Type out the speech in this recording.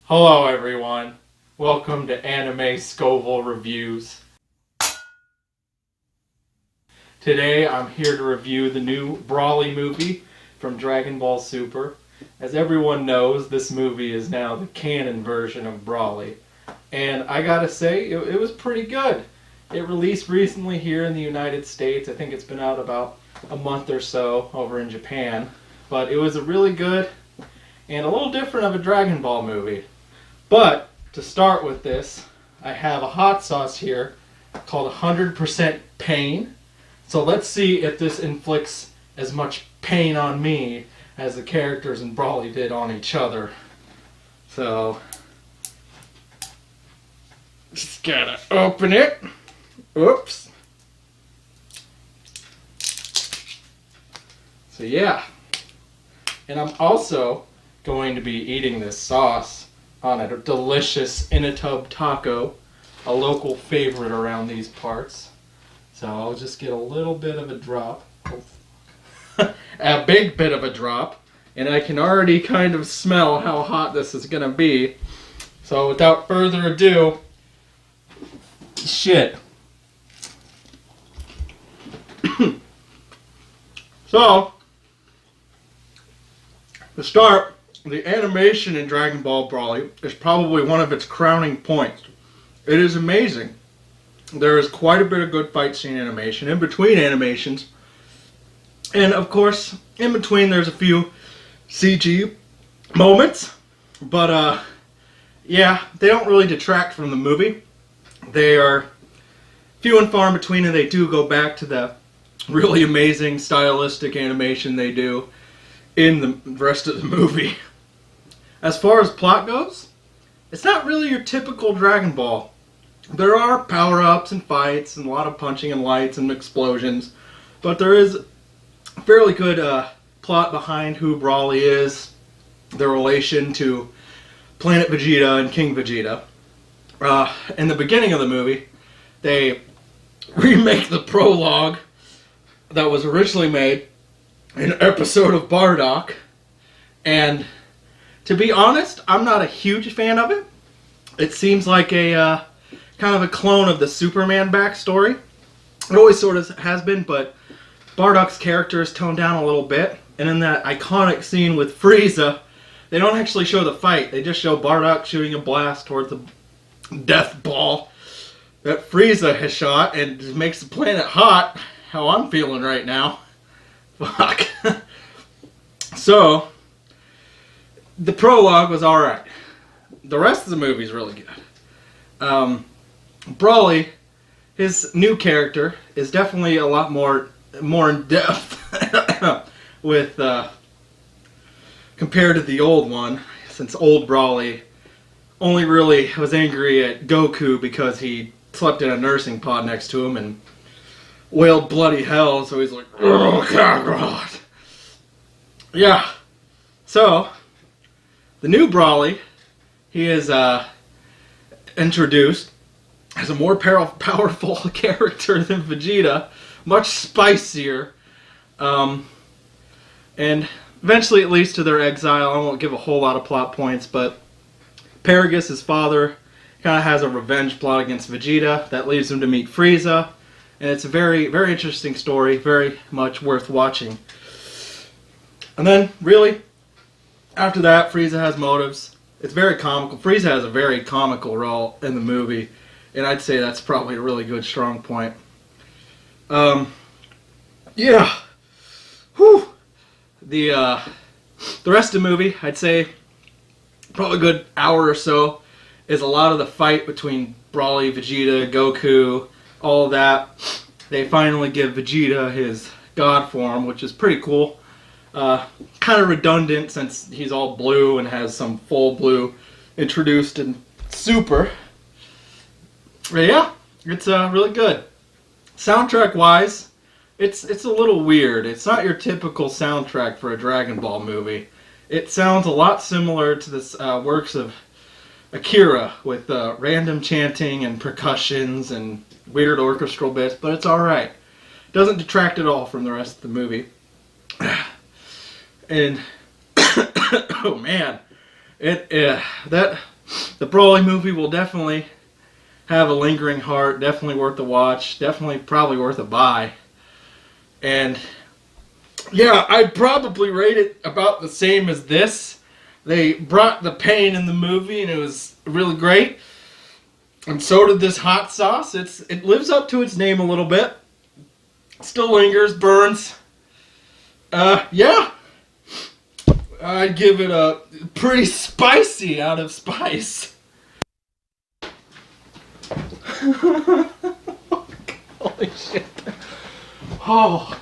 Hello everyone, welcome to Anime Scoville Reviews. Today I'm here to review the new Brawly movie from Dragonball Super. As everyone knows, this movie is now the canon version of Brawly. And I gotta say, it was pretty good. It released recently here in the United States. I think it's been out about a month or so over in Japan. But it was a really good and a little different of a Dragon Ball movie. But to start with this, I have a hot sauce here called 100% Pain. So let's see if this inflicts as much pain on me as the characters in Brawly did on each other. So, just gotta open it. Oops. So yeah. And I'm also going to be eating this sauce on a delicious in-a-tub taco, a local favorite around these parts. So I'll just get a little bit of a drop, a big bit of a drop, and I can already kind of smell how hot this is gonna be. So without further ado, So, to start, the animation in Dragon Ball Brawly is probably one of its crowning points. It is amazing. There is quite a bit of good fight scene animation in between animations. And of course, in between there's a few CG moments. But yeah, they don't really detract from the movie. They are few and far in between, and they do go back to the really amazing stylistic animation they do in the rest of the movie. As far as plot goes, it's not really your typical Dragon Ball. There are power-ups and fights and a lot of punching and lights and explosions, but there is a fairly good plot behind who Brawly is, their relation to Planet Vegeta and King Vegeta. In the beginning of the movie, they remake the prologue that was originally made in an episode of Bardock, and to be honest, I'm not a huge fan of it. It seems like a kind of a clone of the Superman backstory. It always sort of has been, but Bardock's character is toned down a little bit. And in that iconic scene with Frieza, they don't actually show the fight. They just show Bardock shooting a blast towards the death ball that Frieza has shot, and it makes the planet hot. How I'm feeling right now. Fuck. So, the prologue was alright. The rest of the movie is really good. Brawly, his new character, is definitely a lot more in depth with compared to the old one, since old Brawly only really was angry at Goku because he slept in a nursing pod next to him and wailed bloody hell, so he's like, oh God. Yeah. So, the new Brawly, he is introduced as a more powerful character than Vegeta, much spicier, and eventually it leads to their exile. I won't give a whole lot of plot points, but Paragus, his father, kind of has a revenge plot against Vegeta that leads him to meet Frieza, and it's a very, very interesting story, very much worth watching. And then, really, after that, Frieza has motives. It's very comical. Frieza has a very comical role in the movie, and I'd say that's probably a really good strong point. Yeah. Whew. The rest of the movie, I'd say, probably a good hour or so, is a lot of the fight between Brawly, Vegeta, Goku, all of that. They finally give Vegeta his God form, which is pretty cool. Kind of redundant since he's all blue and has some full blue introduced in Super. But yeah, it's really good. Soundtrack wise, it's a little weird. It's not your typical soundtrack for a Dragon Ball movie. It sounds a lot similar to the works of Akira with random chanting and percussions and weird orchestral bits, but it's alright. Doesn't detract at all from the rest of the movie. And oh man, that the Broly movie will definitely have a lingering heart. Definitely worth a watch. Definitely probably worth a buy. And yeah, I'd probably rate it about the same as this. They brought the pain in the movie, and it was really great. And so did this hot sauce. It lives up to its name a little bit. Still lingers, burns. Yeah. I'd give it a pretty spicy out of spice. Holy shit. Oh.